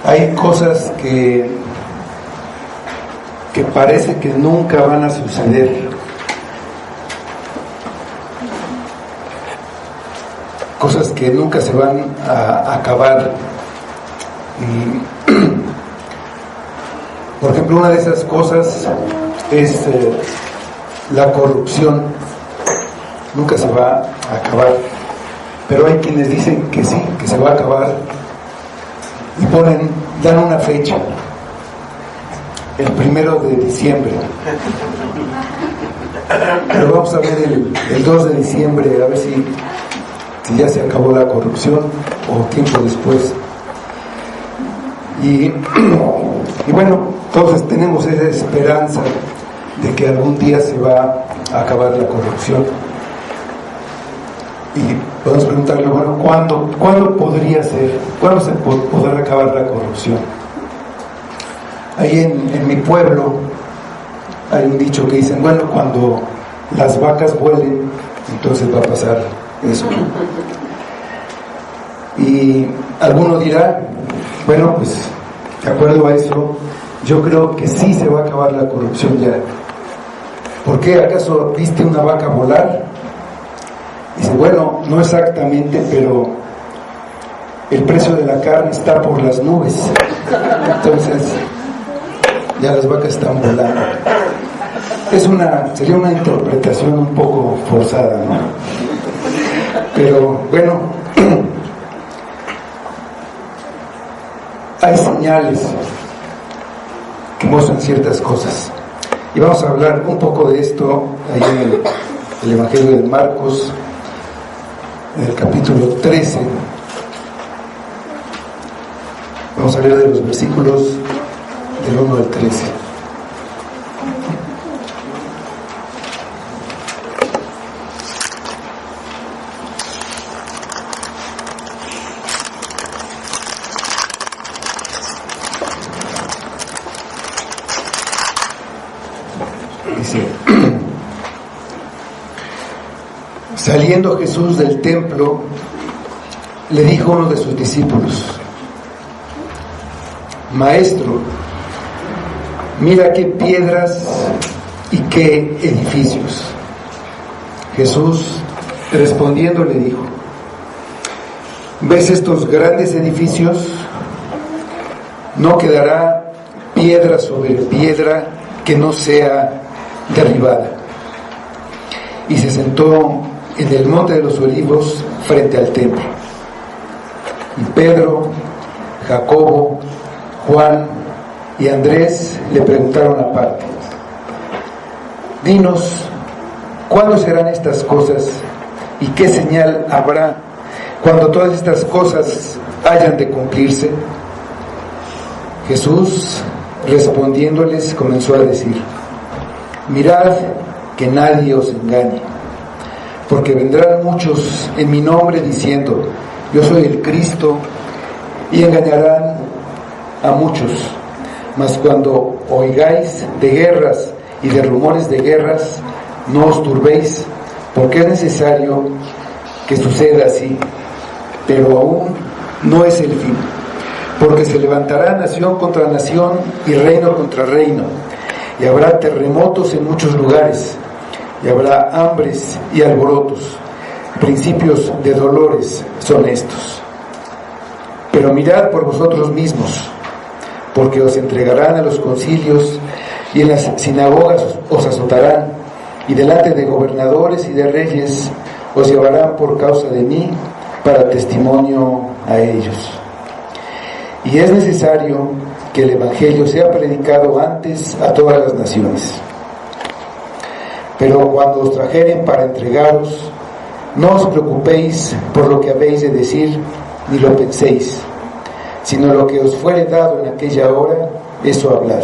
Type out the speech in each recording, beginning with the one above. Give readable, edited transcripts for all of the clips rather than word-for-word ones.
hay cosas que parece que nunca van a suceder. Cosas que nunca se van a acabar. Y, por ejemplo, una de esas cosas es la corrupción. Nunca se va a acabar. Pero hay quienes dicen que sí, que se va a acabar. Y dan una fecha. El 1 de diciembre. Pero vamos a ver el 2 de diciembre, a ver si ya se acabó la corrupción o tiempo después. Y bueno, entonces tenemos esa esperanza de que algún día se va a acabar la corrupción. Y podemos preguntarle, bueno, ¿cuándo podría ser? ¿Cuándo se podrá acabar la corrupción? Ahí en mi pueblo hay un dicho que dicen, bueno, cuando las vacas vuelen, entonces va a pasar eso. Y alguno dirá, bueno, pues de acuerdo a eso, yo creo que sí se va a acabar la corrupción ya. ¿Por qué? ¿Acaso viste una vaca volar? Dice, bueno, no exactamente, pero el precio de la carne está por las nubes. Entonces, ya las vacas están volando. Sería una interpretación un poco forzada, ¿no? Pero bueno, hay señales que muestran ciertas cosas. Y vamos a hablar un poco de esto ahí en el Evangelio de Marcos, en el capítulo 13. Vamos a leer de los versículos del 1 al 13. Dice: Saliendo Jesús del templo, le dijo a uno de sus discípulos: Maestro, mira qué piedras y qué edificios. Jesús, respondiendo, le dijo: ¿ves estos grandes edificios? No quedará piedra sobre piedra que no sea derribada. Y se sentó en el monte de los Olivos frente al templo. Y Pedro, Jacobo, Juan y Andrés le preguntaron aparte: Dinos, ¿cuándo serán estas cosas? ¿Y qué señal habrá cuando todas estas cosas hayan de cumplirse? Jesús, respondiéndoles, comenzó a decir: Mirad que nadie os engañe, porque vendrán muchos en mi nombre diciendo: Yo soy el Cristo, y engañarán a muchos. Mas cuando oigáis de guerras y de rumores de guerras, no os turbéis, porque es necesario que suceda así, pero aún no es el fin, porque se levantará nación contra nación y reino contra reino, y habrá terremotos en muchos lugares, y habrá hambres y alborotos. Principios de dolores son estos. Pero mirad por vosotros mismos, porque os entregarán a los concilios, y en las sinagogas os azotarán, y delante de gobernadores y de reyes os llevarán por causa de mí para testimonio a ellos. Y es necesario que el Evangelio sea predicado antes a todas las naciones. Pero cuando os trajeren para entregaros, no os preocupéis por lo que habéis de decir, ni lo penséis, sino lo que os fuere dado en aquella hora, eso hablad.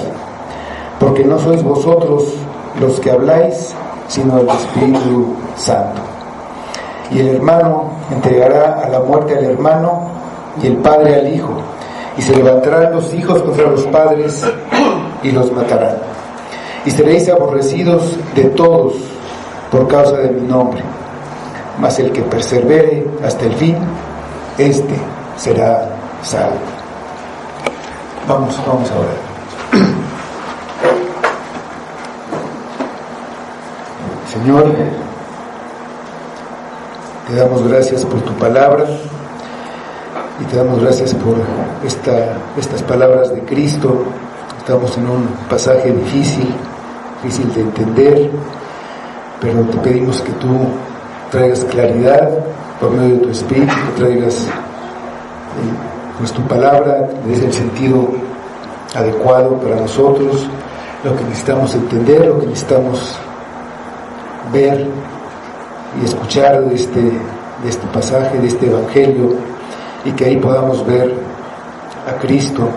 Porque no sois vosotros los que habláis, sino el Espíritu Santo. Y el hermano entregará a la muerte al hermano, y el padre al hijo, y se levantarán los hijos contra los padres y los matarán. Y seréis aborrecidos de todos por causa de mi nombre, mas el que persevere hasta el fin, éste será salvo. Vamos a orar. Señor, te damos gracias por tu palabra y te damos gracias por estas palabras de Cristo. Estamos en un pasaje difícil de entender, pero te pedimos que tú traigas claridad por medio de tu Espíritu, que traigas pues tu palabra, le des el sentido adecuado para nosotros, lo que necesitamos entender, lo que necesitamos ver y escuchar de este pasaje, de este evangelio, y que ahí podamos ver a Cristo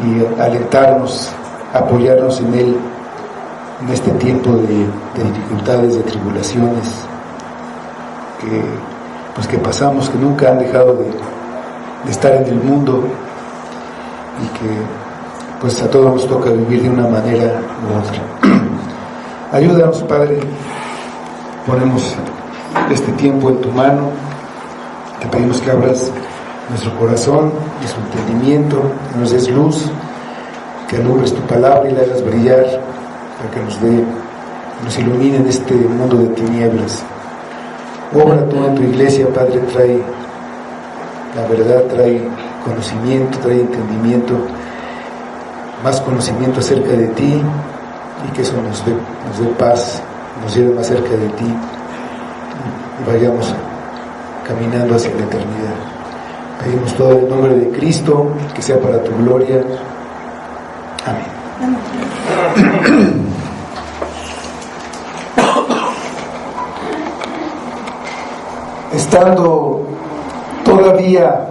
y alentarnos, apoyarnos en Él en este tiempo de dificultades, de tribulaciones que pasamos, que nunca han dejado de estar en el mundo, y que pues a todos nos toca vivir de una manera u otra. Ayúdanos, Padre, ponemos este tiempo en tu mano, te pedimos que abras nuestro corazón, nuestro entendimiento, que nos des luz, que alumbres tu palabra y la hagas brillar, para que nos ilumine en este mundo de tinieblas. Obra tú en tu iglesia, Padre, trae la verdad, trae conocimiento, trae entendimiento, más conocimiento acerca de ti, y que eso nos dé paz, nos lleve más cerca de ti y vayamos caminando hacia la eternidad. Pedimos todo en el nombre de Cristo, que sea para tu gloria. Amén. Estando todavía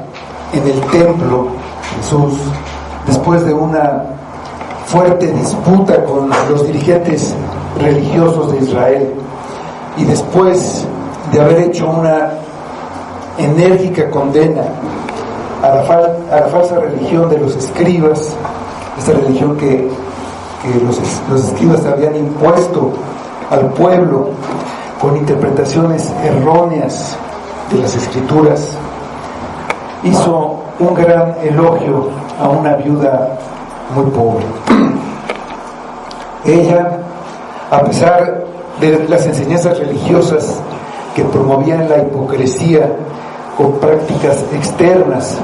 en el templo, Jesús, después de una fuerte disputa con los dirigentes religiosos de Israel, y después de haber hecho una enérgica condena a la falsa religión de los escribas, esta religión que los escribas habían impuesto al pueblo con interpretaciones erróneas de las escrituras, hizo un gran elogio a una viuda muy pobre. Ella, a pesar de las enseñanzas religiosas que promovían la hipocresía con prácticas externas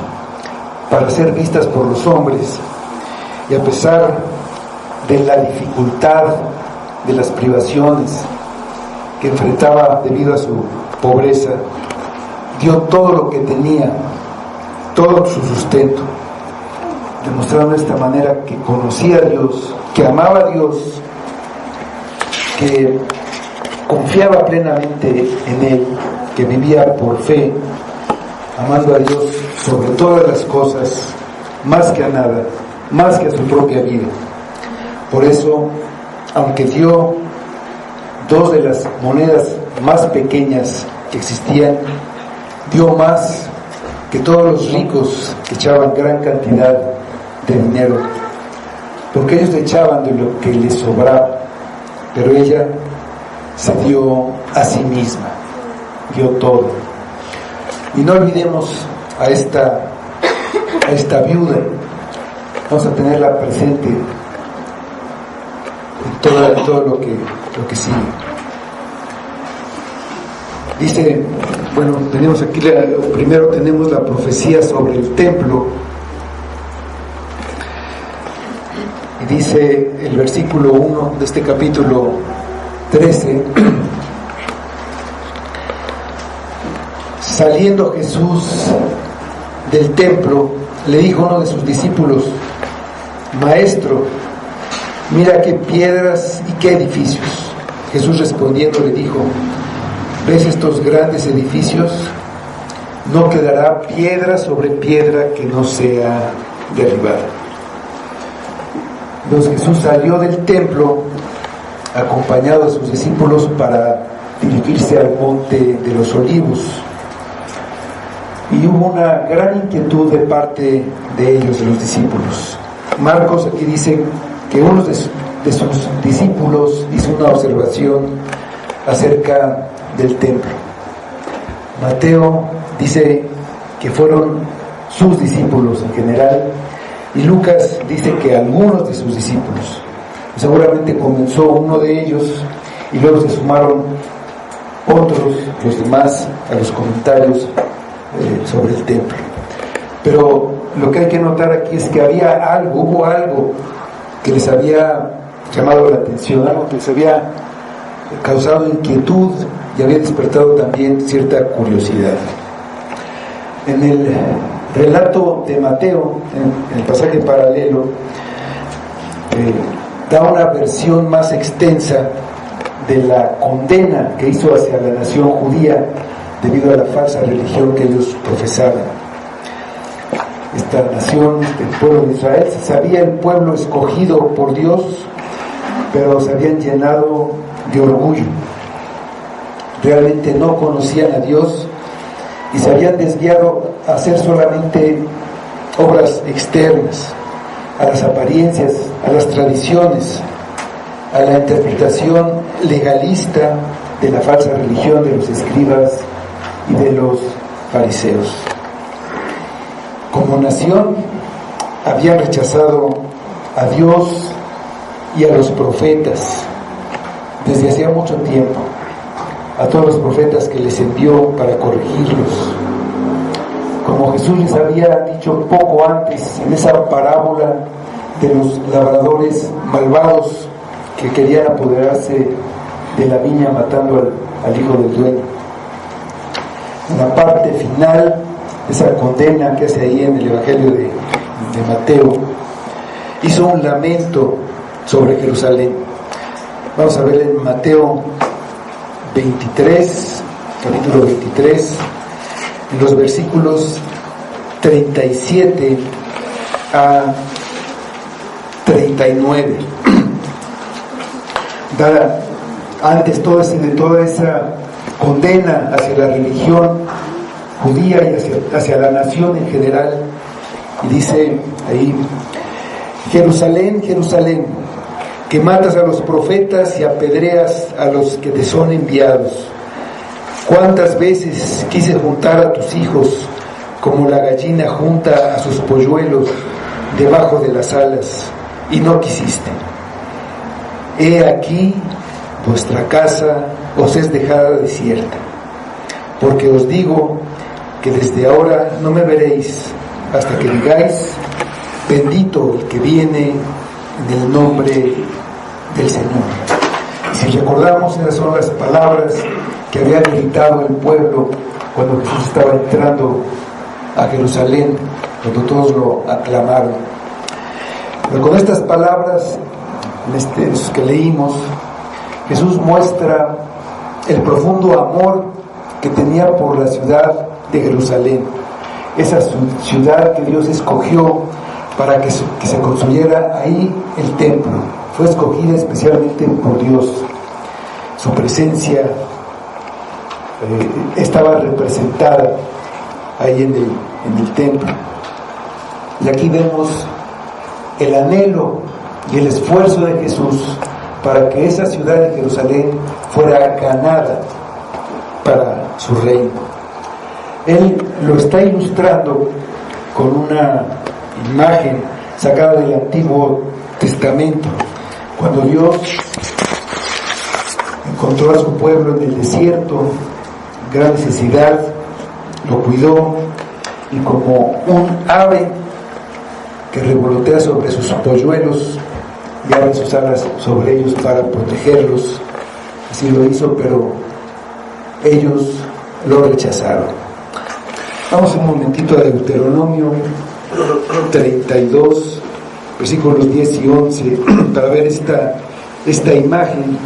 para ser vistas por los hombres, y a pesar de la dificultad, de las privaciones que enfrentaba debido a su pobreza, dio todo lo que tenía, todo su sustento, demostrando de esta manera que conocía a Dios, que amaba a Dios, que confiaba plenamente en Él, que vivía por fe, amando a Dios sobre todas las cosas, más que a nada, más que a su propia vida. Por eso, aunque dio 2 de las monedas más pequeñas que existían, dio más que todos los ricos que echaban gran cantidad de dinero, porque ellos echaban de lo que les sobraba, pero ella se dio a sí misma, dio todo. Y no olvidemos a esta viuda, vamos a tenerla presente en todo lo que sigue. Dice, bueno, tenemos aquí, primero tenemos la profecía sobre el templo, y dice el versículo 1 de este capítulo 13: saliendo Jesús del templo, le dijo a uno de sus discípulos: Maestro, mira qué piedras y qué edificios. Jesús respondiendo le dijo: ¿ves estos grandes edificios? No quedará piedra sobre piedra que no sea derribada. Entonces Jesús salió del templo acompañado de sus discípulos para dirigirse al monte de los Olivos, y hubo una gran inquietud de parte de ellos, de los discípulos. Marcos aquí dice que uno de sus discípulos hizo una observación acerca del templo. Mateo dice que fueron sus discípulos en general, y Lucas dice que algunos de sus discípulos. Seguramente comenzó uno de ellos y luego se sumaron otros, los demás, a los comentarios sobre el templo. Pero lo que hay que notar aquí es que hubo algo que les había llamado la atención, algo que les había causado inquietud y había despertado también cierta curiosidad. En el relato de Mateo, en el pasaje paralelo, da una versión más extensa de la condena que hizo hacia la nación judía debido a la falsa religión que ellos profesaban. Esta nación, el pueblo de Israel, se sabía el pueblo escogido por Dios, pero se habían llenado de orgullo. Realmente no conocían a Dios y se habían desviado a hacer solamente obras externas, a las apariencias, a las tradiciones, a la interpretación legalista de la falsa religión de los escribas y de los fariseos. Como nación habían rechazado a Dios y a los profetas desde hacía mucho tiempo, a todos los profetas que les envió para corregirlos. Como Jesús les había dicho poco antes en esa parábola de los labradores malvados que querían apoderarse de la viña matando al hijo del dueño. En la parte final, esa condena que hace ahí en el Evangelio de Mateo, hizo un lamento sobre Jerusalén. Vamos a ver en Mateo 23, capítulo 23, en los versículos 37 a 39. Antes de toda esa condena hacia la religión judía y hacia la nación en general, y dice ahí: Jerusalén, Jerusalén, que matas a los profetas y apedreas a los que te son enviados. ¿Cuántas veces quise juntar a tus hijos como la gallina junta a sus polluelos debajo de las alas, y no quisiste? He aquí, vuestra casa os es dejada desierta, porque os digo que desde ahora no me veréis hasta que digáis: bendito el que viene en el nombre del Señor. Y si recordamos, esas son las palabras que había gritado el pueblo cuando Jesús estaba entrando a Jerusalén, cuando todos lo aclamaron. Pero con estas palabras que leímos, Jesús muestra el profundo amor que tenía por la ciudad de Jerusalén, esa ciudad que Dios escogió para que se construyera ahí el templo. Fue escogida especialmente por Dios. Su presencia estaba representada ahí en el templo. Y aquí vemos el anhelo y el esfuerzo de Jesús para que esa ciudad de Jerusalén fuera ganada para su reino. Él lo está ilustrando con una imagen sacada del Antiguo Testamento, cuando Dios encontró a su pueblo en el desierto, gran necesidad, lo cuidó, y como un ave que revolotea sobre sus polluelos y abre sus alas sobre ellos para protegerlos, así lo hizo, pero ellos lo rechazaron. Vamos un momentito a Deuteronomio 32, versículos 10 y 11, para ver esta imagen.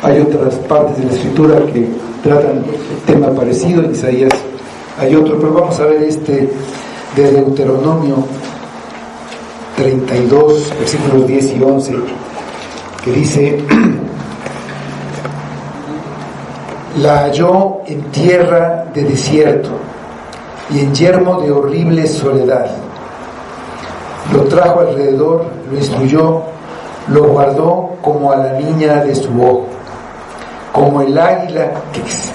Hay otras partes de la Escritura que tratan el tema parecido, en Isaías hay otro, pero vamos a ver de Deuteronomio 32, versículos 10 y 11, que dice: la halló en tierra de desierto y en yermo de horrible soledad. Lo trajo alrededor, lo instruyó, lo guardó como a la niña de su ojo. Como el águila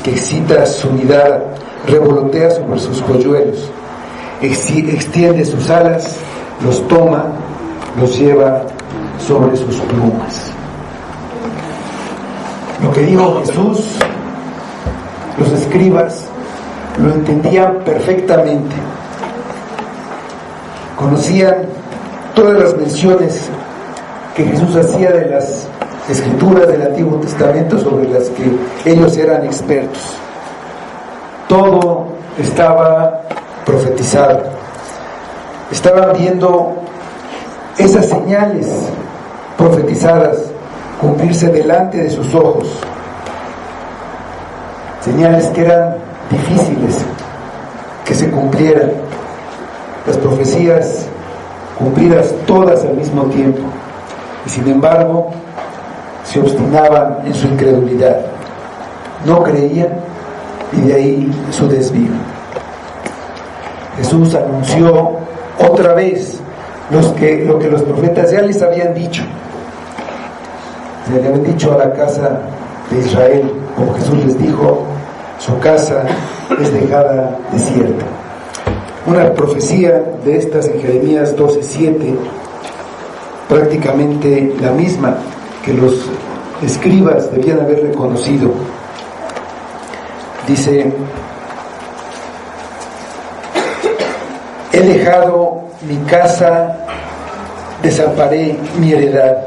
que excita su mirada, revolotea sobre sus polluelos. extiende sus alas, los toma, los lleva sobre sus plumas. Lo que dijo Jesús, los escribas lo entendían perfectamente. Conocían todas las menciones que Jesús hacía de las escrituras del Antiguo Testamento sobre las que ellos eran expertos. Todo estaba profetizado. Estaban viendo esas señales profetizadas cumplirse delante de sus ojos. Señales que eran difíciles que se cumplieran. Las profecías cumplidas todas al mismo tiempo. Y sin embargo, se obstinaban en su incredulidad. No creían, y de ahí su desvío. Jesús anunció otra vez lo que los profetas ya les habían dicho. Se le habían dicho a la casa de Israel, como Jesús les dijo, su casa es dejada desierta. Una profecía de estas en Jeremías 12:7, prácticamente la misma que los escribas debían haber reconocido. Dice: he dejado mi casa, desamparé mi heredad,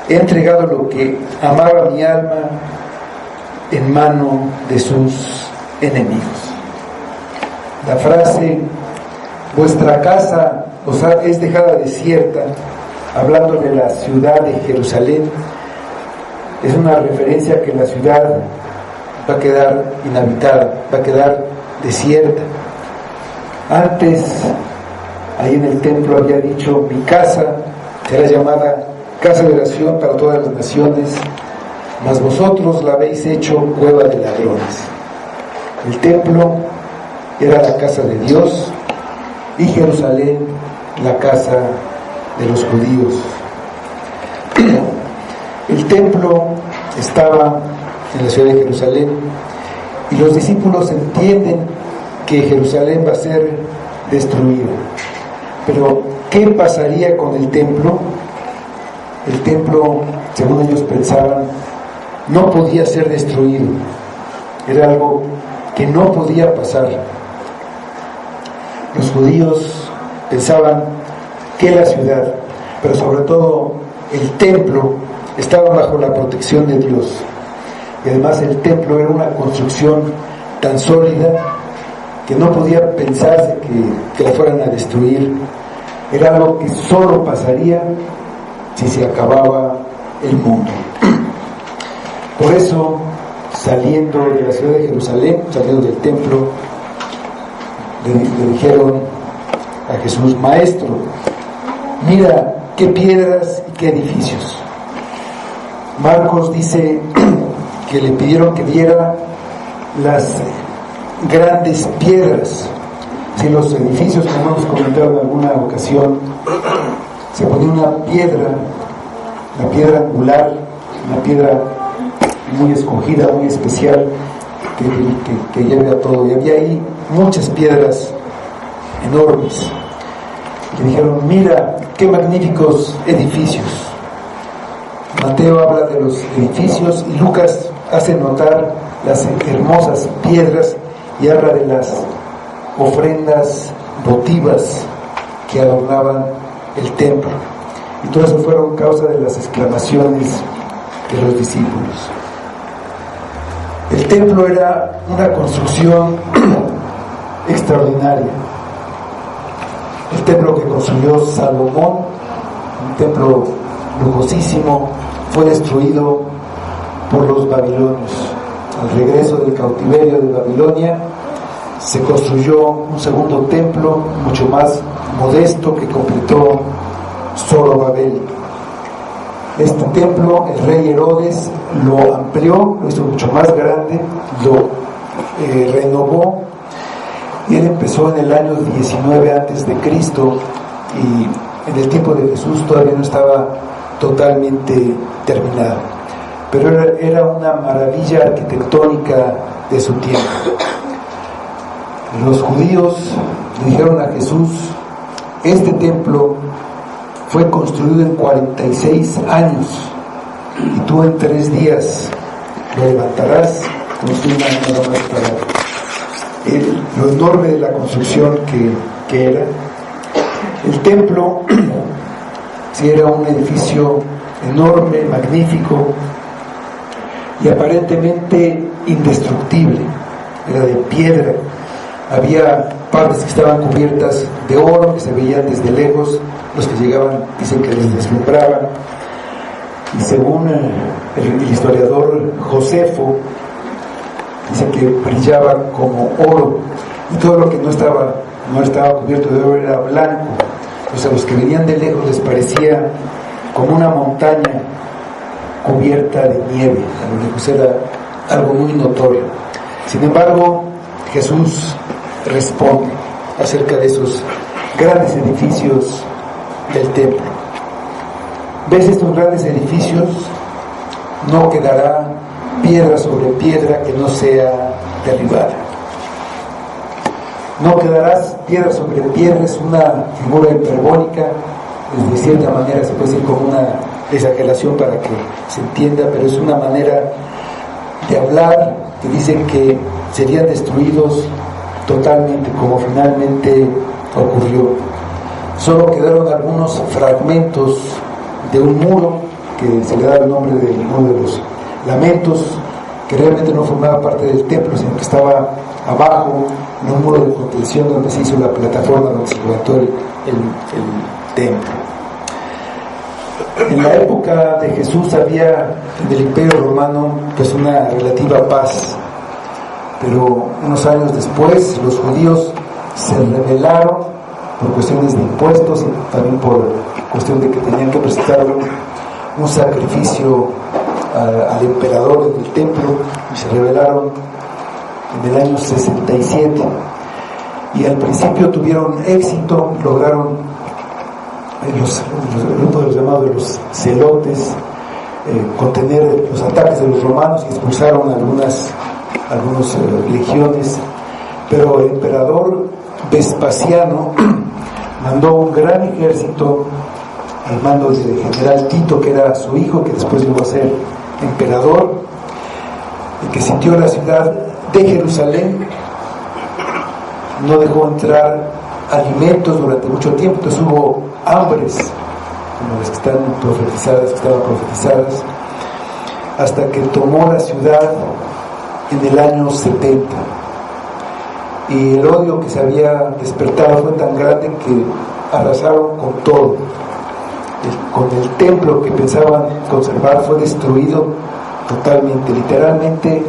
he entregado lo que amaba mi alma en mano de sus enemigos. La frase vuestra casa es dejada desierta, hablando de la ciudad de Jerusalén, es una referencia a que la ciudad va a quedar inhabitada, va a quedar desierta. Antes, ahí en el templo había dicho: mi casa será llamada casa de oración para todas las naciones, mas vosotros la habéis hecho cueva de ladrones. El templo era la casa de Dios y Jerusalén la casa de los judíos. El templo estaba en la ciudad de Jerusalén y los discípulos entienden que Jerusalén va a ser destruida. Pero ¿qué pasaría con el templo? El templo, según ellos pensaban, no podía ser destruido. Era algo que no podía pasar. Los judíos pensaban que la ciudad, pero sobre todo el templo, estaba bajo la protección de Dios. Y además el templo era una construcción tan sólida que no podía pensarse que la fueran a destruir. Era algo que solo pasaría si se acababa el mundo. Por eso, saliendo de la ciudad de Jerusalén, saliendo del templo, le dijeron a Jesús: Maestro, mira qué piedras y qué edificios. Marcos dice que le pidieron que diera las grandes piedras. Si los edificios, como hemos comentado en alguna ocasión, se ponía una piedra, la piedra angular, una piedra muy escogida, muy especial, que lleve a todo. Y había ahí muchas piedras enormes. Le dijeron: mira qué magníficos edificios. Mateo habla de los edificios y Lucas hace notar las hermosas piedras y habla de las ofrendas votivas que adornaban el templo. Y todo eso fueron causa de las exclamaciones de los discípulos. El templo era una construcción extraordinaria. El templo que construyó Salomón, un templo lujosísimo, fue destruido por los babilonios. Al regreso del cautiverio de Babilonia, se construyó un segundo templo mucho más modesto que completó Zorobabel. Este templo el rey Herodes lo amplió, lo hizo mucho más grande, lo renovó, y él empezó en el año 19 a.C. y en el tiempo de Jesús todavía no estaba totalmente terminado, pero era una maravilla arquitectónica de su tiempo. Los judíos le dijeron a Jesús: este templo fue construido en 46 años y tú en 3 días lo levantarás. Construir nada más para lo enorme de la construcción que era. El templo sí era un edificio enorme, magnífico y aparentemente indestructible. Era de piedra. Había partes que estaban cubiertas de oro que se veían desde lejos. Los que llegaban dicen que les deslumbraban. Y según el historiador Josefo, dice que brillaba como oro, y todo lo que no estaba cubierto de oro era blanco. O sea, a los que venían de lejos les parecía como una montaña cubierta de nieve. A lo lejos era algo muy notorio. Sin embargo, Jesús responde acerca de esos grandes edificios del templo. ¿Ves estos grandes edificios? No quedará piedra sobre piedra que no sea derribada. No quedarás piedra sobre piedra, es una figura hiperbólica, de cierta manera se puede decir como una exageración para que se entienda, pero es una manera de hablar que dice que serían destruidos totalmente, como finalmente ocurrió. Solo quedaron algunos fragmentos de un muro que se le da el nombre del muro de los lamentos, que realmente no formaba parte del templo, sino que estaba abajo en un muro de contención donde se hizo la plataforma donde se levantó el templo. En la época de Jesús había en el Imperio Romano pues una relativa paz, pero unos años después los judíos se rebelaron por cuestiones de impuestos y también por cuestión de que tenían que presentar un sacrificio al emperador del templo, y se rebelaron en el año 67, y al principio tuvieron éxito, lograron el grupo de los llamados los celotes contener los ataques de los romanos y expulsaron algunas legiones, pero el emperador Vespasiano mandó un gran ejército al mando del general Tito, que era su hijo, que después llegó a ser emperador, y que sitió la ciudad de Jerusalén. No dejó entrar alimentos durante mucho tiempo, entonces hubo hambres como las que estaban profetizadas, hasta que tomó la ciudad en el año 70. Y el odio que se había despertado fue tan grande que arrasaron con todo. Con el templo que pensaban conservar fue destruido totalmente, literalmente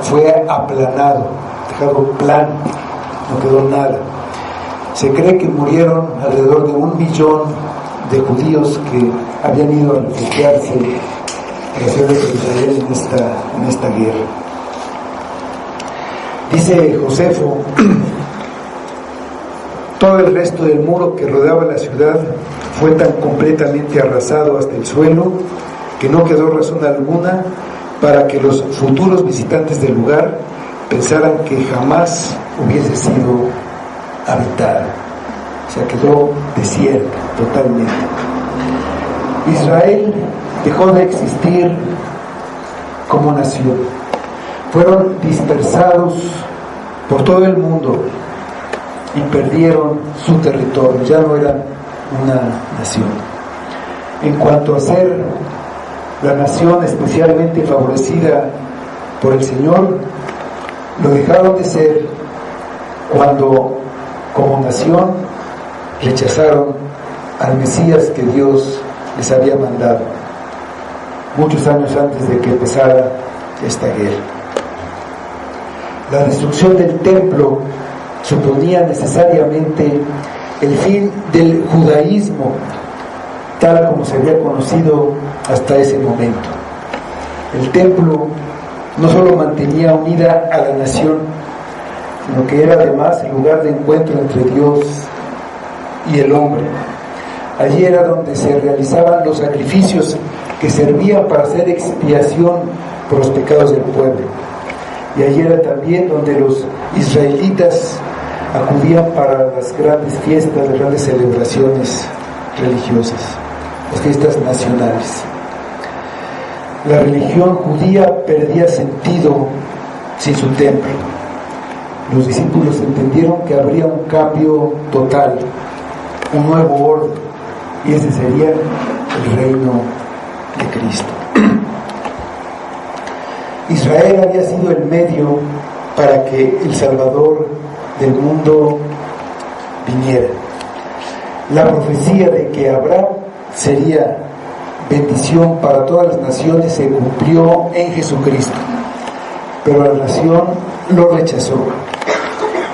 fue aplanado, dejado plano, no quedó nada. Se cree que murieron alrededor de 1 millón de judíos que habían ido a refugiarse en la ciudad de Jerusalén en esta guerra. Dice Josefo: todo el resto del muro que rodeaba la ciudad fue tan completamente arrasado hasta el suelo que no quedó razón alguna para que los futuros visitantes del lugar pensaran que jamás hubiese sido habitada. O sea, quedó desierta totalmente. Israel dejó de existir como nación. Fueron dispersados por todo el mundo y perdieron su territorio, ya no eran una nación. En cuanto a ser la nación especialmente favorecida por el Señor, lo dejaron de ser cuando, como nación, rechazaron al Mesías que Dios les había mandado, muchos años antes de que empezara esta guerra. La destrucción del templo suponía necesariamente el fin del judaísmo tal como se había conocido hasta ese momento. El templo no solo mantenía unida a la nación, sino que era además el lugar de encuentro entre Dios y el hombre. Allí era donde se realizaban los sacrificios que servían para hacer expiación por los pecados del pueblo. Y allí era también donde los israelitas acudían para las grandes fiestas, las grandes celebraciones religiosas, las fiestas nacionales. La religión judía perdía sentido sin su templo. Los discípulos entendieron que habría un cambio total, un nuevo orden, y ese sería el reino de Cristo. Israel había sido el medio para que el Salvador del mundo viniera. La profecía de que Abraham sería bendición para todas las naciones se cumplió en Jesucristo, pero la nación lo rechazó.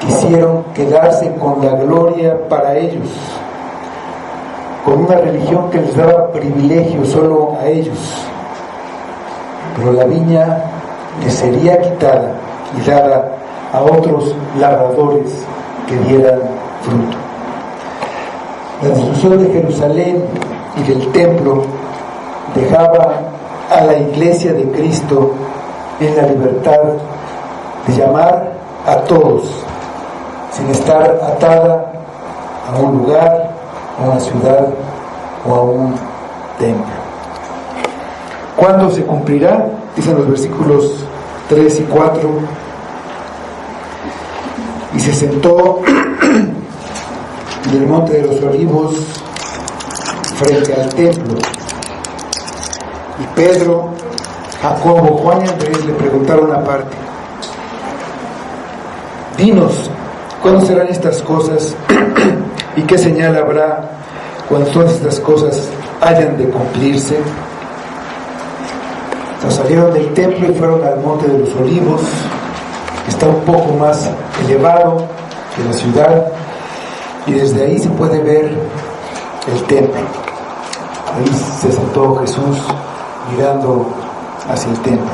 Quisieron quedarse con la gloria para ellos, con una religión que les daba privilegio solo a ellos, pero la viña les sería quitada y dada a otros labradores que dieran fruto. La destrucción de Jerusalén y del templo dejaba a la iglesia de Cristo en la libertad de llamar a todos, sin estar atada a un lugar, a una ciudad o a un templo. ¿Cuándo se cumplirá? Dicen los versículos 3 y 4. Y se sentó en el monte de los Olivos frente al templo. Y Pedro, Jacobo, Juan y Andrés le preguntaron aparte: dinos, ¿cuándo serán estas cosas? ¿Y qué señal habrá cuando todas estas cosas hayan de cumplirse? Entonces salieron del templo y fueron al monte de los Olivos, que está un poco más elevado que la ciudad, y desde ahí se puede ver el templo. Ahí se sentó Jesús mirando hacia el templo.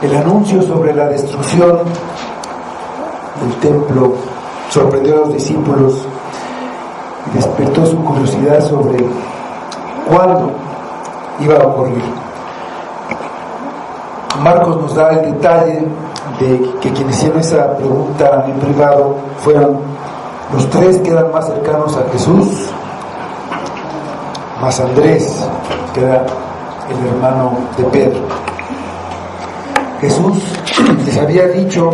El anuncio sobre la destrucción del templo sorprendió a los discípulos y despertó su curiosidad sobre cuándo iba a ocurrir. Marcos nos da el detalle de que quienes hicieron esa pregunta en privado fueron los tres que eran más cercanos a Jesús, más Andrés, que era el hermano de Pedro. Jesús les había dicho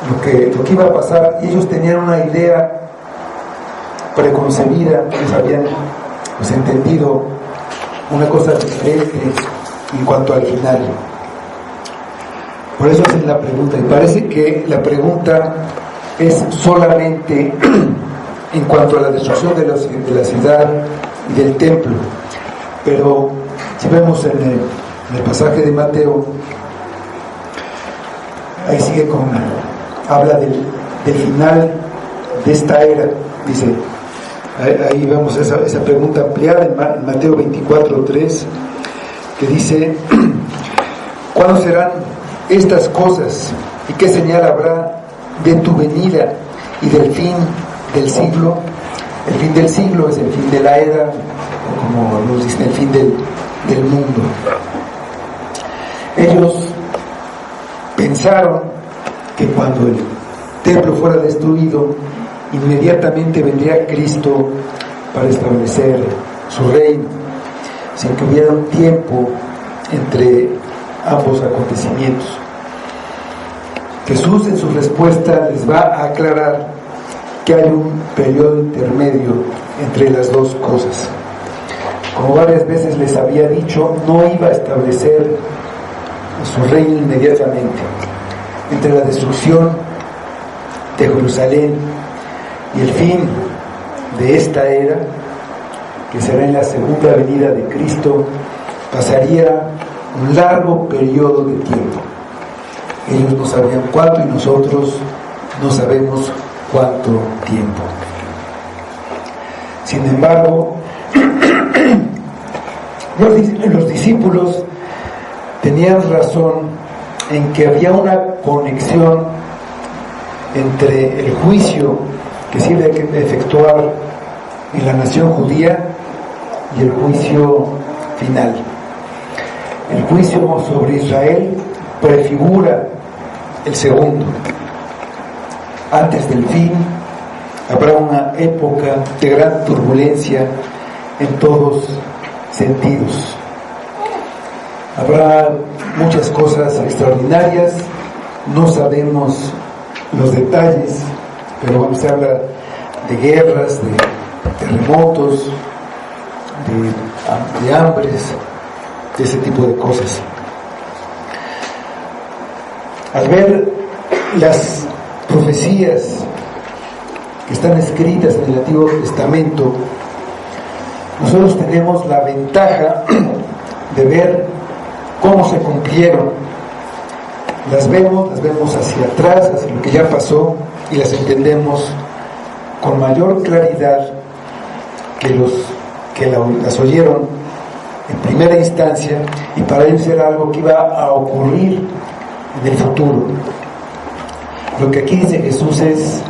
lo que iba a pasar, y ellos tenían una idea preconcebida, ellos habían entendido una cosa diferente en cuanto al final. Por eso hacen la pregunta, y parece que la pregunta es solamente en cuanto a la destrucción de la ciudad y del templo. Pero si vemos en el pasaje de Mateo, ahí sigue habla del final de esta era, dice, ahí vemos esa pregunta ampliada en Mateo 24:3, que dice: ¿cuándo serán estas cosas y qué señal habrá de tu venida y del fin del siglo? El fin del siglo es el fin de la era, o como nos dicen, el fin del mundo. Ellos pensaron que cuando el templo fuera destruido, inmediatamente vendría Cristo para establecer su reino, sin que hubiera un tiempo entre ambos acontecimientos. Jesús en su respuesta les va a aclarar que hay un periodo intermedio entre las dos cosas. Como varias veces les había dicho, no iba a establecer su reino inmediatamente. Entre la destrucción de Jerusalén y el fin de esta era, que será en la segunda venida de Cristo, pasaría un largo periodo de tiempo. Ellos no sabían cuánto y nosotros no sabemos cuánto tiempo. Sin embargo, los discípulos tenían razón en que había una conexión entre el juicio que se iba a efectuar en la nación judía y el juicio final. El juicio sobre Israel prefigura el segundo. Antes del fin habrá una época de gran turbulencia en todos sentidos. Habrá muchas cosas extraordinarias, no sabemos los detalles, pero se habla de guerras, de terremotos, de hambres, de ese tipo de cosas. Al ver las profecías que están escritas en el Antiguo Testamento, nosotros tenemos la ventaja de ver cómo se cumplieron. Las vemos hacia atrás, hacia lo que ya pasó, y las entendemos con mayor claridad que los que las oyeron en primera instancia, y para ellos era algo que iba a ocurrir en el futuro. Lo que aquí dice Jesús es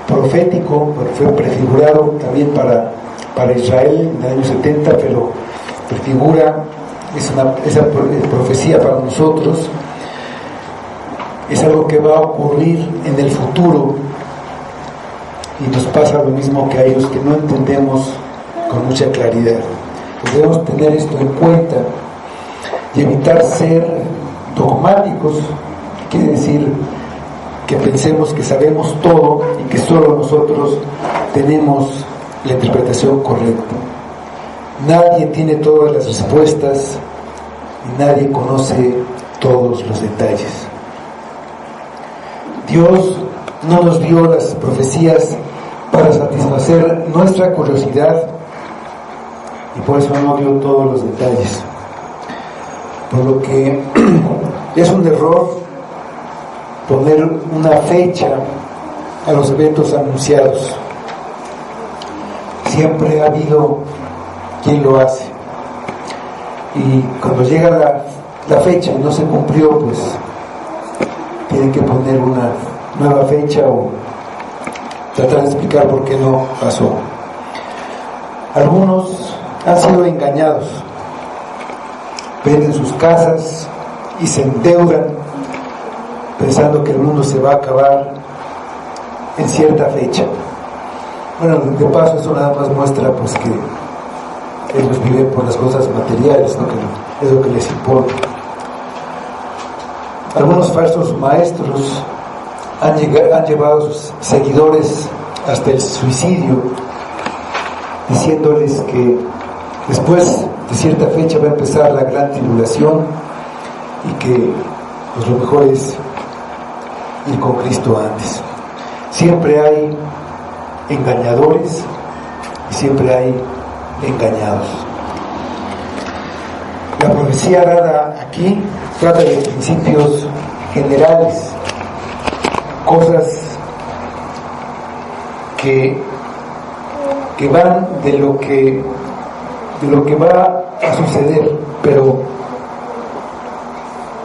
profético, fue prefigurado también para Israel en el año 70, pero prefigura, esa profecía para nosotros es algo que va a ocurrir en el futuro, y nos pasa lo mismo que a ellos, que no entendemos con mucha claridad. Debemos tener esto en cuenta y evitar ser dogmáticos, que quiere decir que pensemos que sabemos todo y que solo nosotros tenemos la interpretación correcta. Nadie tiene todas las respuestas y nadie conoce todos los detalles. Dios no nos dio las profecías para satisfacer nuestra curiosidad, y por eso no dio todos los detalles. Por lo que es un error poner una fecha a los eventos anunciados. Siempre ha habido quien lo hace, y cuando llega la fecha y no se cumplió, pues tienen que poner una nueva fecha o tratar de explicar por qué no pasó. Algunos han sido engañados, venden sus casas y se endeudan pensando que el mundo se va a acabar en cierta fecha. Bueno, de paso, eso nada más muestra pues que ellos viven por las cosas materiales, ¿no? Que es lo que les importa. Algunos falsos maestros han llevado a sus seguidores hasta el suicidio, diciéndoles que después de cierta fecha va a empezar la gran tribulación y que pues, lo mejor es ir con Cristo antes. Siempre hay engañadores y siempre hay engañados. La profecía dada aquí trata de principios generales, cosas que van de lo que va a suceder, pero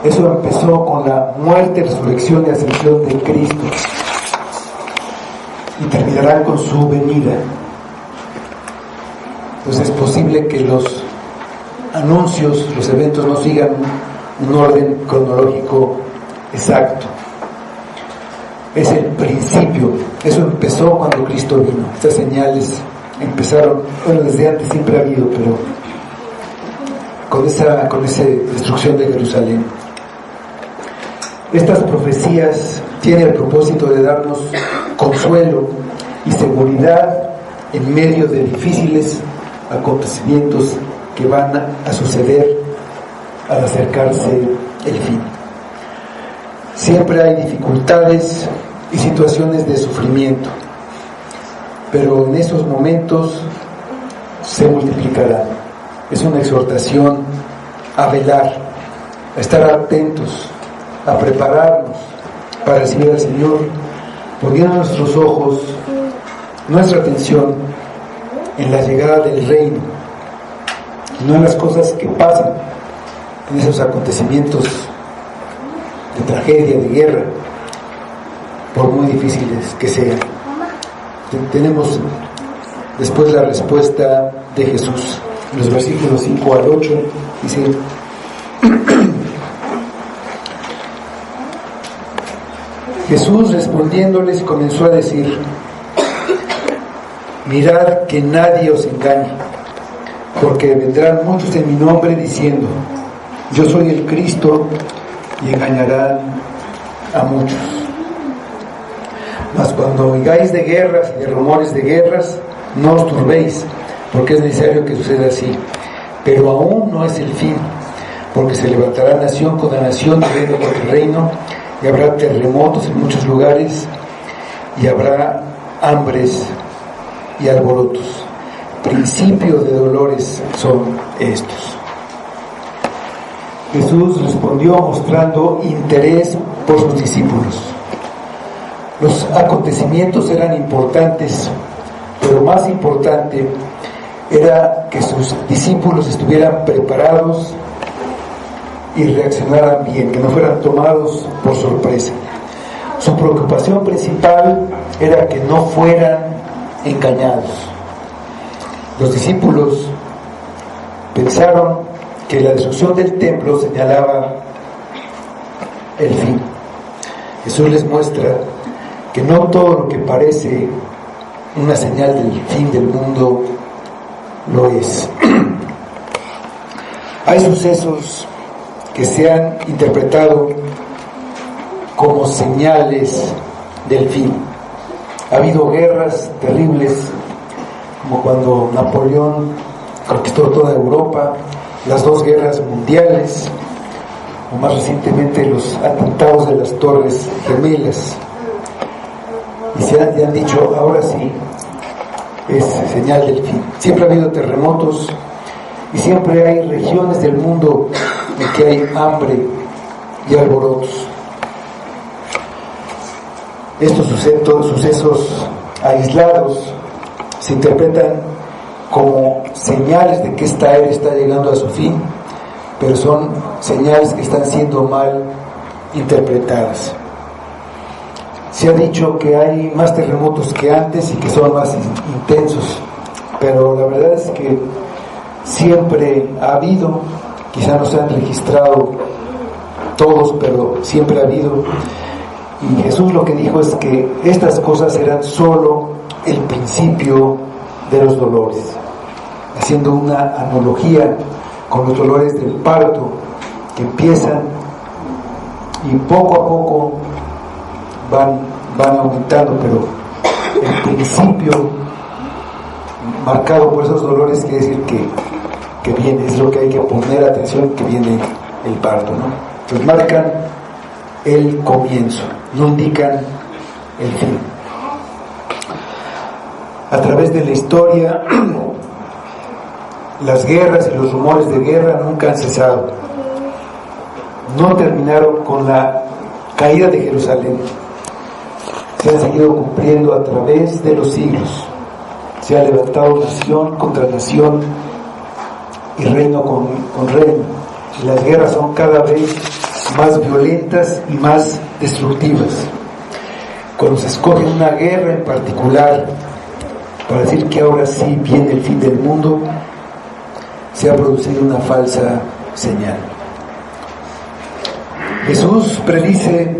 eso empezó con la muerte, resurrección y ascensión de Cristo, y terminará con su venida. Entonces es posible que los anuncios, los eventos no sigan un orden cronológico exacto. Es el principio, eso empezó cuando Cristo vino. Estas señales empezaron, bueno, desde antes siempre ha habido, pero con esa destrucción de Jerusalén. Estas profecías tienen el propósito de darnos consuelo y seguridad en medio de difíciles acontecimientos que van a suceder al acercarse el fin. Siempre hay dificultades y situaciones de sufrimiento, pero en esos momentos se multiplicarán. Es una exhortación a velar, a estar atentos, a prepararnos para recibir al Señor, poniendo nuestros ojos, nuestra atención en la llegada del reino, y no en las cosas que pasan, en esos acontecimientos de tragedia, de guerra, por muy difíciles que sean. Tenemos después la respuesta de Jesús. En los versículos 5 al 8 dice: Jesús respondiéndoles comenzó a decir: mirad que nadie os engañe, porque vendrán muchos en mi nombre diciendo: yo soy el Cristo, y engañarán a muchos. Mas cuando oigáis de guerras y de rumores de guerras, no os turbéis, porque es necesario que suceda así. Pero aún no es el fin, porque se levantará nación contra nación, reino contra reino, y habrá terremotos en muchos lugares, y habrá hambres y alborotos. Principios de dolores son estos. Jesús respondió mostrando interés por sus discípulos. Los acontecimientos eran importantes, pero más importante era que sus discípulos estuvieran preparados y reaccionaran bien, que no fueran tomados por sorpresa. Su preocupación principal era que no fueran engañados. Los discípulos pensaron que la destrucción del templo señalaba el fin. Jesús les muestra que no todo lo que parece una señal del fin del mundo lo es. Hay sucesos que se han interpretado como señales del fin. Ha habido guerras terribles, como cuando Napoleón conquistó toda Europa, las dos guerras mundiales, o más recientemente los atentados de las Torres Gemelas. Y se han dicho, ahora sí, es señal del fin. Siempre ha habido terremotos y siempre hay regiones del mundo en que hay hambre y alborotos. Estos sucesos aislados se interpretan como señales de que esta era está llegando a su fin, pero son señales que están siendo mal interpretadas. Se ha dicho que hay más terremotos que antes y que son más intensos, pero la verdad es que siempre ha habido, quizá no se han registrado todos, pero siempre ha habido. Y Jesús lo que dijo es que estas cosas eran solo el principio de los dolores, haciendo una analogía con los dolores del parto, que empiezan y poco a poco van aumentando, pero el principio marcado por esos dolores quiere decir que viene, es lo que hay que poner atención, que viene el parto, ¿no? Pues marcan el comienzo, no indican el fin. A través de la historia, las guerras y los rumores de guerra nunca han cesado. No terminaron con la caída de Jerusalén. Se han seguido cumpliendo a través de los siglos. Se ha levantado nación contra nación y reino con reino. Y las guerras son cada vez más violentas y más destructivas. Cuando se escoge una guerra en particular para decir que ahora sí viene el fin del mundo, se ha producido una falsa señal. Jesús predice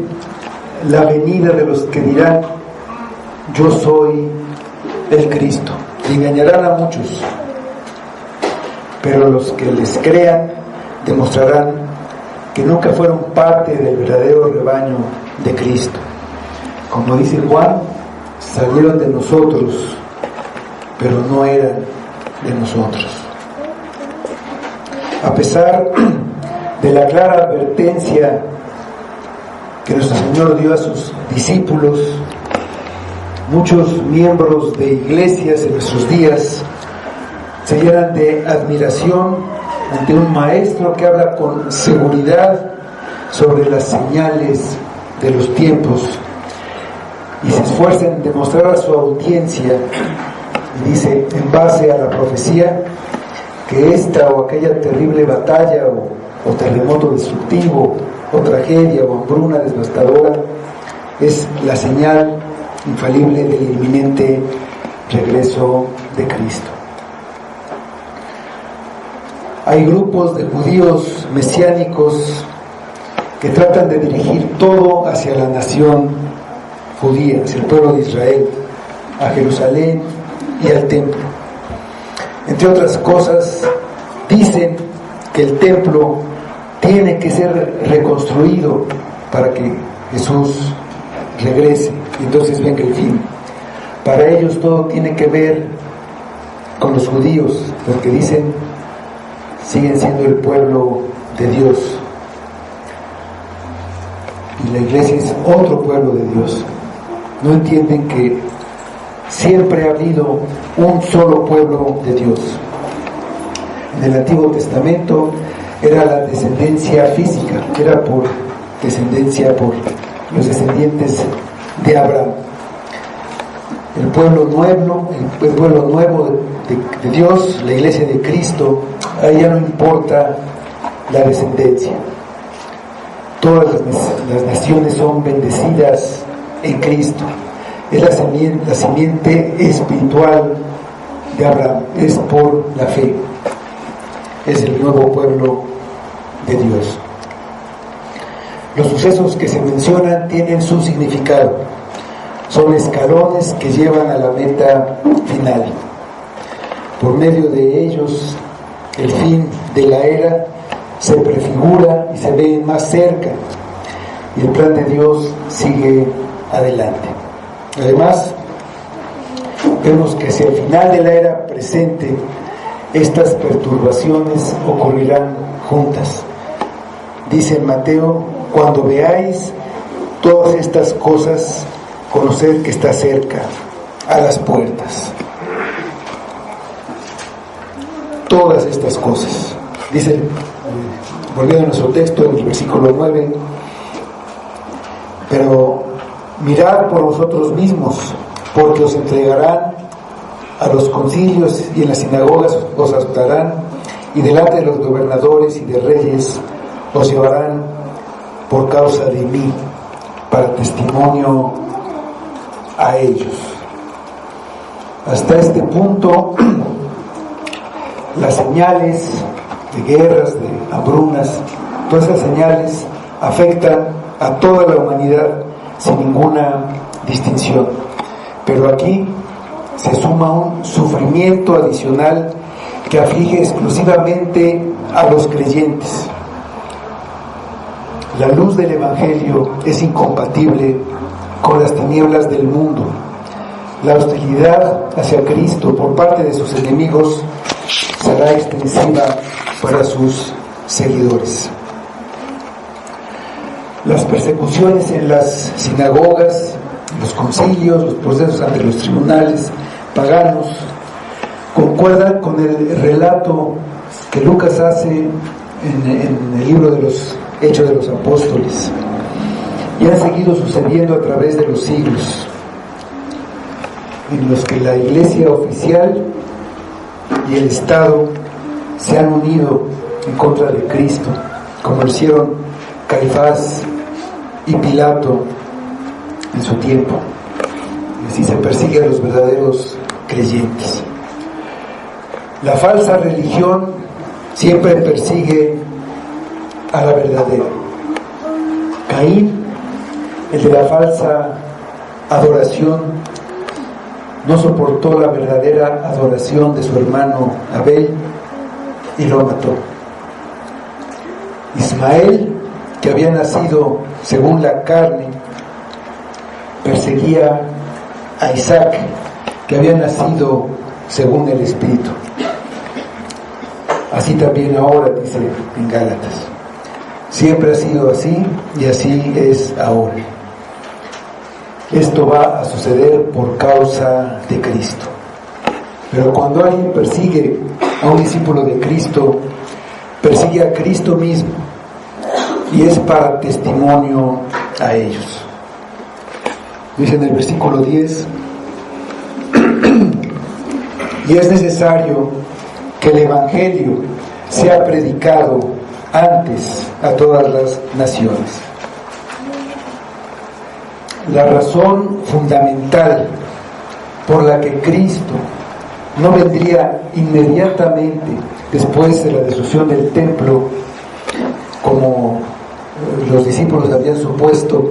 la venida de los que dirán: yo soy el Cristo, y engañarán a muchos, pero los que les crean demostrarán que nunca fueron parte del verdadero rebaño de Cristo. Como dice Juan, salieron de nosotros, pero no eran de nosotros. A pesar de la clara advertencia que nuestro Señor dio a sus discípulos, muchos miembros de iglesias en nuestros días se llenan de admiración ante un maestro que habla con seguridad sobre las señales de los tiempos y se esfuerzan en demostrar a su audiencia, y dice, en base a la profecía, que esta o aquella terrible batalla o terremoto destructivo o tragedia o hambruna devastadora es la señal infalible del inminente regreso de Cristo. Hay grupos de judíos mesiánicos que tratan de dirigir todo hacia la nación judía, hacia el pueblo de Israel, a Jerusalén y al templo. Entre otras cosas, dicen que el templo tiene que ser reconstruido para que Jesús regrese y entonces venga el fin. Para ellos todo tiene que ver con los judíos, porque dicen siguen siendo el pueblo de Dios y la iglesia es otro pueblo de Dios. No entienden que siempre ha habido un solo pueblo de Dios. En el Antiguo Testamento era la descendencia física, era por descendencia por los descendientes de Abraham. El pueblo nuevo de Dios, la iglesia de Cristo, ahí ya no importa la descendencia. Todas las naciones son bendecidas en Cristo. Es la simiente espiritual de Abraham, es por la fe. Es el nuevo pueblo de Dios. Los sucesos que se mencionan tienen su significado. Son escalones que llevan a la meta final. Por medio de ellos, el fin de la era se prefigura y se ve más cerca, y el plan de Dios sigue adelante. Además, vemos que hacia el final de la era presente, estas perturbaciones ocurrirán juntas. Dice en Mateo: cuando veáis todas estas cosas, conoced que está cerca, a las puertas. Todas estas cosas. Dice, volviendo a nuestro texto, en el versículo 9: pero mirad por vosotros mismos, porque os entregarán a los concilios y en las sinagogas os azotarán, y delante de los gobernadores y de reyes os llevarán por causa de mí, para testimonio a ellos. Hasta este punto, las señales de guerras, de hambrunas, todas esas señales afectan a toda la humanidad sin ninguna distinción. Pero aquí se suma un sufrimiento adicional que aflige exclusivamente a los creyentes. La luz del Evangelio es incompatible con las tinieblas del mundo. La hostilidad hacia Cristo por parte de sus enemigos será extensiva para sus seguidores. Las persecuciones en las sinagogas, los concilios, los procesos ante los tribunales paganos concuerdan con el relato que Lucas hace en el libro de los Hechos de los Apóstoles, y han seguido sucediendo a través de los siglos, en los que la iglesia oficial y el Estado se han unido en contra de Cristo, como lo hicieron Caifás y Pilato en su tiempo. Y así se persigue a los verdaderos creyentes. La falsa religión siempre persigue a la verdadera. Caín, el de la falsa adoración, no soportó la verdadera adoración de su hermano Abel y lo mató. Ismael, que había nacido según la carne, perseguía a Isaac, que había nacido según el Espíritu. Así también ahora, dice en Gálatas. Siempre ha sido así y así es ahora. Esto va a suceder por causa de Cristo. Pero cuando alguien persigue a un discípulo de Cristo, persigue a Cristo mismo, y es para testimonio a ellos. Dice en el versículo 10: y es necesario que el Evangelio sea predicado antes a todas las naciones. La razón fundamental por la que Cristo no vendría inmediatamente después de la destrucción del templo, como los discípulos habían supuesto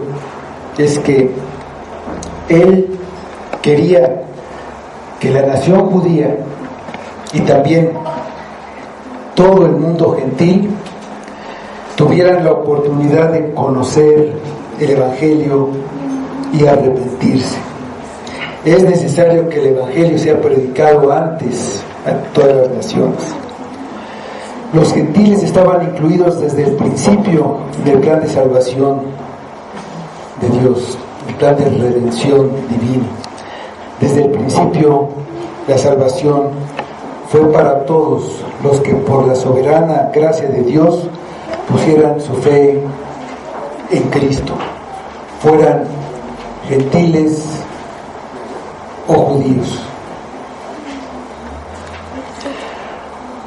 es que él quería que la nación judía y también todo el mundo gentil tuvieran la oportunidad de conocer el Evangelio y arrepentirse. Es necesario que el Evangelio sea predicado antes a todas las naciones. Los gentiles estaban incluidos desde el principio del plan de salvación de Dios, el plan de redención divina. Desde el principio la salvación fue para todos los que por la soberana gracia de Dios pusieran su fe en Cristo, fueran gentiles o judíos.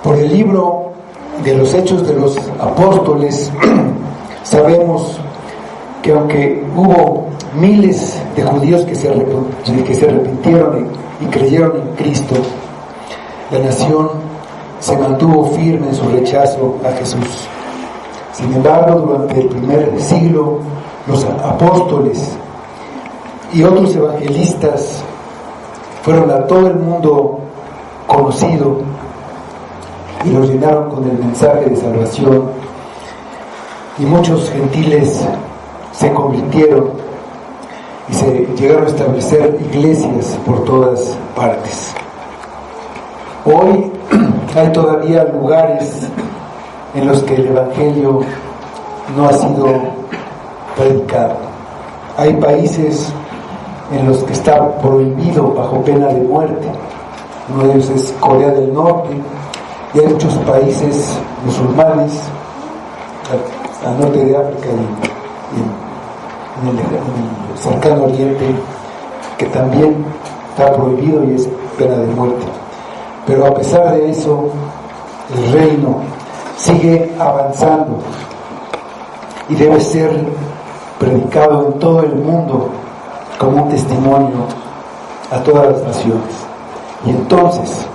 Por el libro de los Hechos de los Apóstoles sabemos que aunque hubo miles de judíos que se arrepintieron y creyeron en Cristo, la nación se mantuvo firme en su rechazo a Jesús. Sin embargo, durante el primer siglo, los apóstoles y otros evangelistas fueron a todo el mundo conocido y los llenaron con el mensaje de salvación, y muchos gentiles se convirtieron y se llegaron a establecer iglesias por todas partes. Hoy hay todavía lugares en los que el Evangelio no ha sido predicado. Hay países en los que está prohibido bajo pena de muerte. Uno de ellos es Corea del Norte, y hay muchos países musulmanes al norte de África y en el cercano oriente que también está prohibido y es pena de muerte. Pero a pesar de eso, el reino sigue avanzando y debe ser predicado en todo el mundo como un testimonio a todas las naciones. Y entonces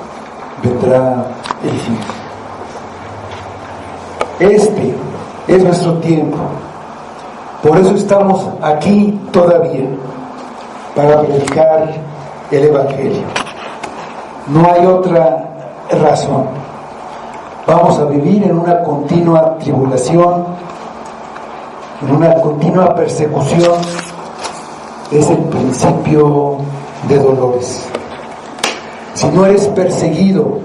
vendrá el fin. Este es nuestro tiempo. Por eso estamos aquí todavía, para predicar el Evangelio. No hay otra razón. Vamos a vivir en una continua tribulación, en una continua persecución. Es el principio de dolores. Si no eres perseguido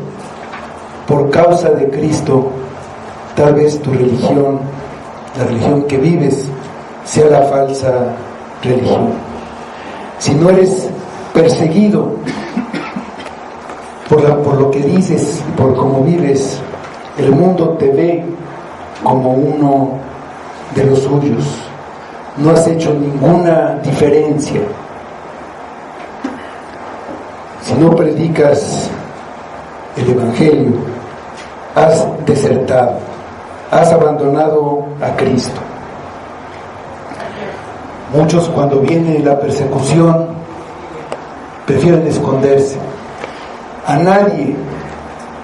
por causa de Cristo, tal vez tu religión, la religión que vives, sea la falsa religión. Si no eres perseguido por lo que dices, por cómo vives, el mundo te ve como uno de los suyos. No has hecho ninguna diferencia. Si no predicas el Evangelio, has desertado, has abandonado a Cristo. Muchos, cuando viene la persecución, prefieren esconderse. A nadie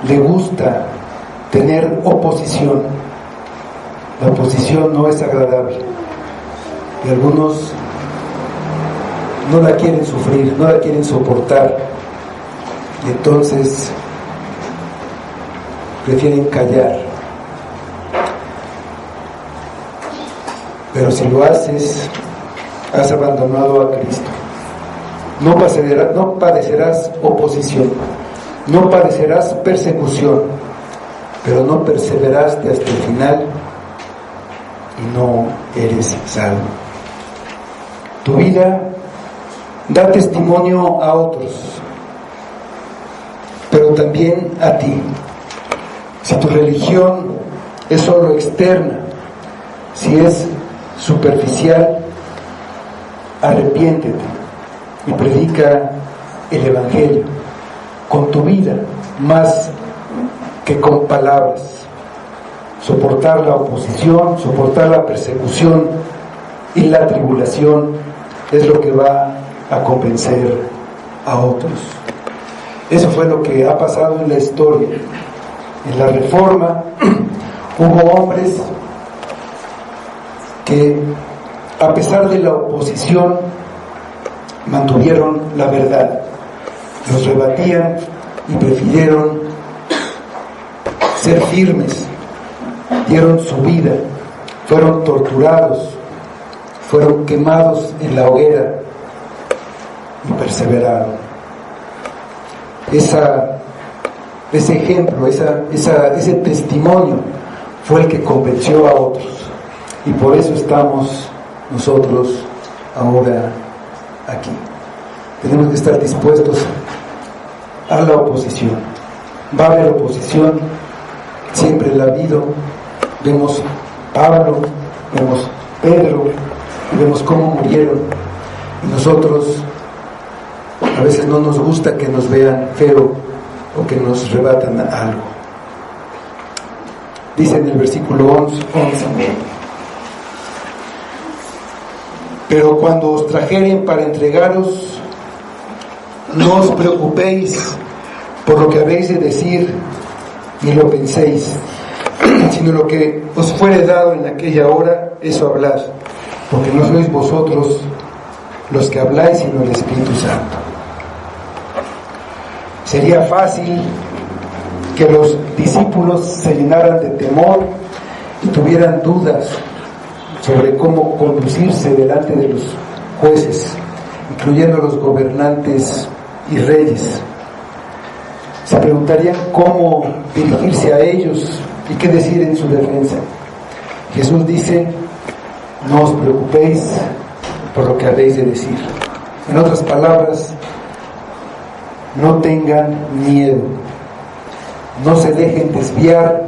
le gusta tener oposición. La oposición no es agradable y algunos no la quieren sufrir, no la quieren soportar, y entonces prefieren callar. Pero si lo haces, has abandonado a Cristo. No padecerás oposición, no padecerás persecución, pero no perseveraste hasta el final y no eres salvo. Tu vida da testimonio a otros, pero también a ti. Si tu religión es solo externa, si es superficial, arrepiéntete y predica el Evangelio con tu vida más que con palabras. Soportar la oposición, soportar la persecución y la tribulación es lo que va a convencer a otros. Eso fue lo que ha pasado en la historia. En la Reforma hubo hombres que a pesar de la oposición mantuvieron la verdad, los rebatían y prefirieron ser firmes, dieron su vida, fueron torturados, fueron quemados en la hoguera y perseveraron. Ese ejemplo, ese testimonio fue el que convenció a otros, y por eso estamos nosotros ahora aquí. Tenemos que estar dispuestos a la oposición. Va a haber oposición, siempre la ha habido. Vemos Pablo, vemos Pedro, vemos cómo murieron, y nosotros a veces no nos gusta que nos vean feo o que nos rebatan algo. Dice en el versículo 11: pero cuando os trajeren para entregaros, no os preocupéis por lo que habéis de decir, ni lo penséis, sino lo que os fuere dado en aquella hora, eso hablad, porque no sois vosotros los que habláis, sino el Espíritu Santo. Sería fácil que los discípulos se llenaran de temor y tuvieran dudas sobre cómo conducirse delante de los jueces, incluyendo los gobernantes y reyes. Se preguntarían cómo dirigirse a ellos y qué decir en su defensa. Jesús dice: no os preocupéis por lo que habéis de decir. En otras palabras, no tengan miedo, no se dejen desviar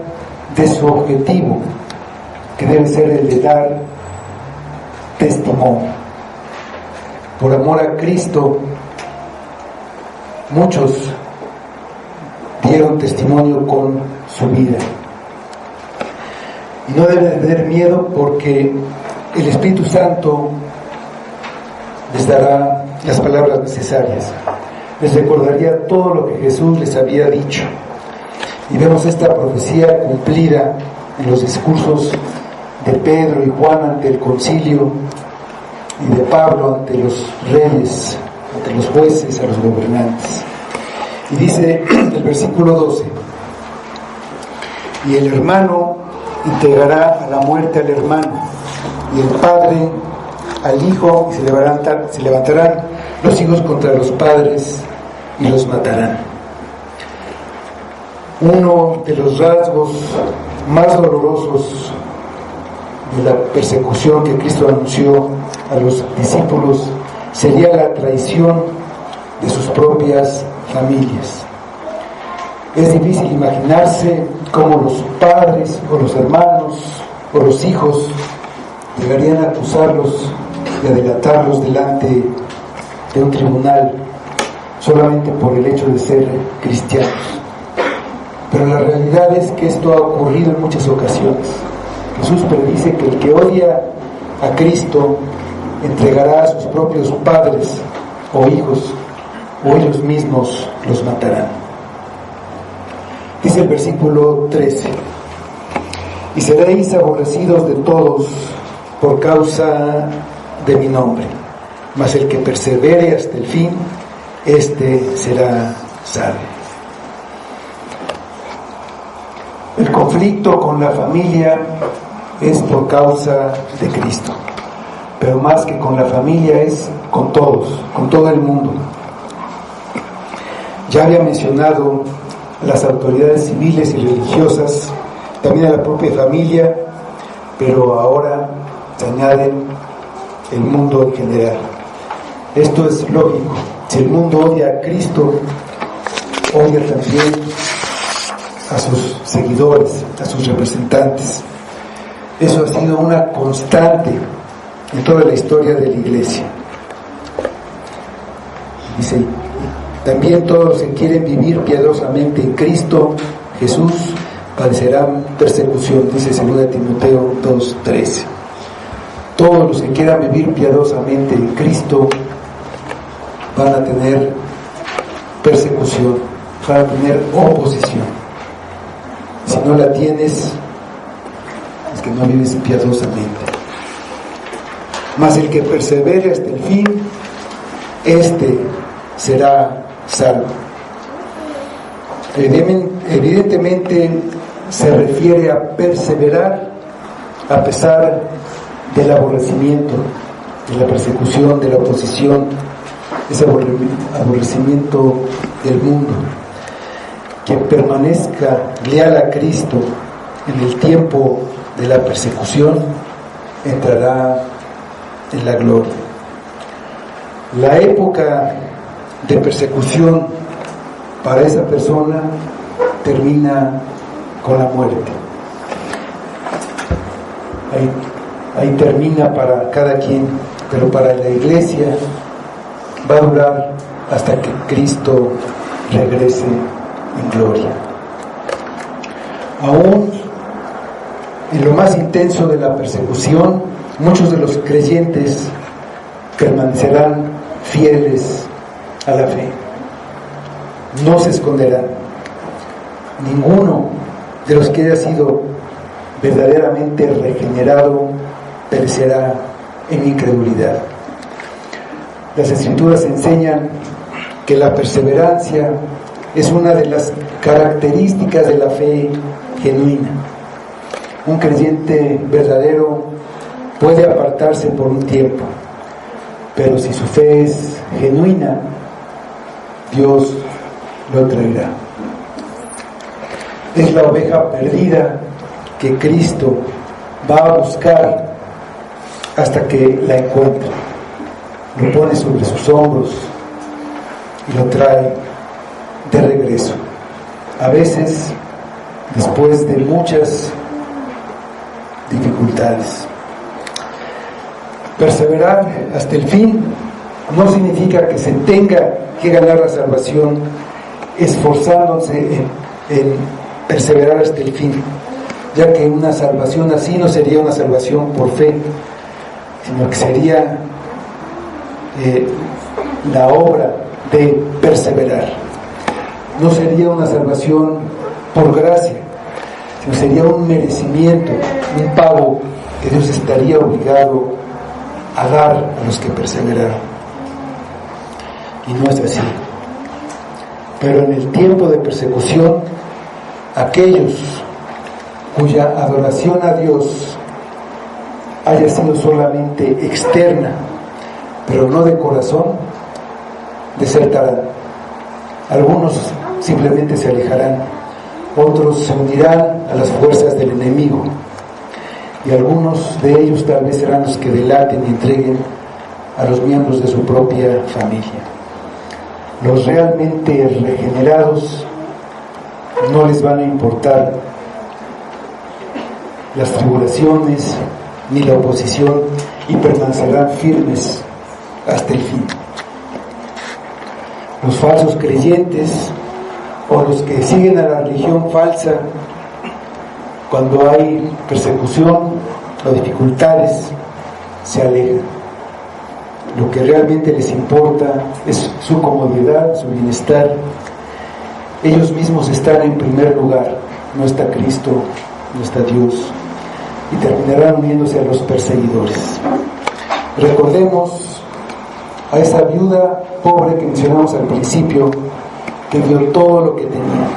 de su objetivo, que debe ser el de dar testimonio. Por amor a Cristo, muchos dieron testimonio con su vida. Y no deben de tener miedo, porque el Espíritu Santo les dará las palabras necesarias, les recordaría todo lo que Jesús les había dicho. Y vemos esta profecía cumplida en los discursos de Pedro y Juan ante el concilio, y de Pablo ante los reyes, ante los jueces, a los gobernantes. Y dice el versículo 12: y el hermano entregará a la muerte al hermano, y el padre al hijo, y se levantarán los hijos contra los padres y los matarán. Uno de los rasgos más dolorosos de la persecución que Cristo anunció a los discípulos sería la traición de sus propias familias. Es difícil imaginarse cómo los padres o los hermanos o los hijos llegarían a acusarlos y a delatarlos delante de un tribunal solamente por el hecho de ser cristianos. Pero la realidad es que esto ha ocurrido en muchas ocasiones. Jesús predice que el que odia a Cristo entregará a sus propios padres o hijos, o ellos mismos los matarán. Dice el versículo 13: y seréis aborrecidos de todos por causa de mi nombre, mas el que persevere hasta el fin, éste será salvo. El conflicto con la familia es por causa de Cristo, pero más que con la familia es con todos, con todo el mundo. Ya había mencionado las autoridades civiles y religiosas, también a la propia familia, pero ahora se añaden el mundo en general. Esto es lógico. Si el mundo odia a Cristo, odia también a sus seguidores, a sus representantes. Eso ha sido una constante en toda la historia de la Iglesia. Dice: también todos los que quieren vivir piadosamente en Cristo Jesús padecerán persecución, dice 2 Timoteo 2:13. Todos los que quieran vivir piadosamente en Cristo van a tener persecución, van a tener oposición. Si no la tienes, es que no vives piadosamente. mas el que persevere hasta el fin, éste será salvo. Evidentemente se refiere a perseverar a pesar del aborrecimiento, de la persecución, de la oposición, ese aborrecimiento del mundo. Quien permanezca leal a Cristo en el tiempo de la persecución entrará en la gloria. La época de persecución para esa persona termina con la muerte. Ahí termina para cada quien, pero para la iglesia va a durar hasta que Cristo regrese en gloria. Aún en lo más intenso de la persecución, muchos de los creyentes permanecerán fieles a la fe. No se esconderán. Ninguno de los que haya sido verdaderamente regenerado perecerá en incredulidad. Las Escrituras enseñan que la perseverancia es una de las características de la fe genuina. Un creyente verdadero puede apartarse por un tiempo, pero si su fe es genuina, Dios lo traerá. Es la oveja perdida que Cristo va a buscar hasta que la encuentre. Lo pone sobre sus hombros y lo trae de regreso. A veces, después de muchas dificultades. Perseverar hasta el fin no significa que se tenga que ganar la salvación esforzándose en perseverar hasta el fin, ya que una salvación así no sería una salvación por fe, sino que sería la obra de perseverar. No sería una salvación por gracia, sino sería un merecimiento, un pago que Dios estaría obligado a dar a los que perseveraron. Y no es así. Pero en el tiempo de persecución, aquellos cuya adoración a Dios haya sido solamente externa, pero no de corazón, desertarán. Algunos simplemente se alejarán, otros se unirán a las fuerzas del enemigo, y algunos de ellos tal vez serán los que delaten y entreguen a los miembros de su propia familia. Los realmente regenerados no les van a importar las tribulaciones ni la oposición y permanecerán firmes hasta el fin. Los falsos creyentes o los que siguen a la religión falsa, cuando hay persecución o dificultades, se alejan. Lo que realmente les importa es su comodidad, su bienestar. Ellos mismos están en primer lugar, no está Cristo, no está Dios, y terminarán uniéndose a los perseguidores. Recordemos a esa viuda pobre que mencionamos al principio, que dio todo lo que tenía.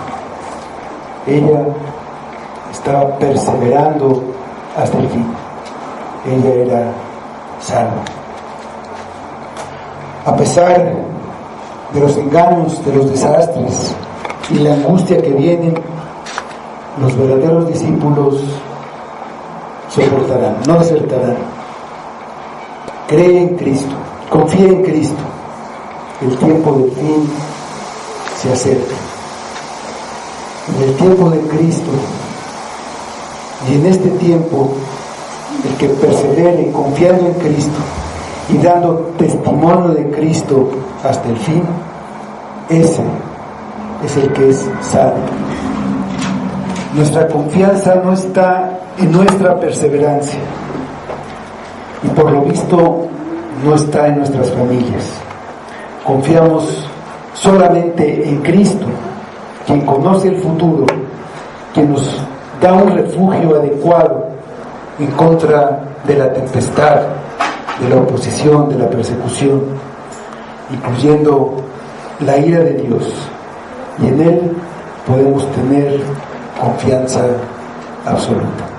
Ella estaba perseverando hasta el fin. Ella era salva. A pesar de los engaños, de los desastres y la angustia que vienen, los verdaderos discípulos soportarán, no desertarán. Cree en Cristo, confía en Cristo. El tiempo del fin se acerca. En el tiempo de Cristo y en este tiempo, el que persevere confiando en Cristo y dando testimonio de Cristo hasta el fin, ese es el que es salvo. Nuestra confianza no está en nuestra perseverancia y por lo visto no está en nuestras familias. Confiamos solamente en Cristo, quien conoce el futuro, quien nos da un refugio adecuado en contra de la tempestad, de la oposición, de la persecución, incluyendo la ira de Dios, y en Él podemos tener confianza absoluta.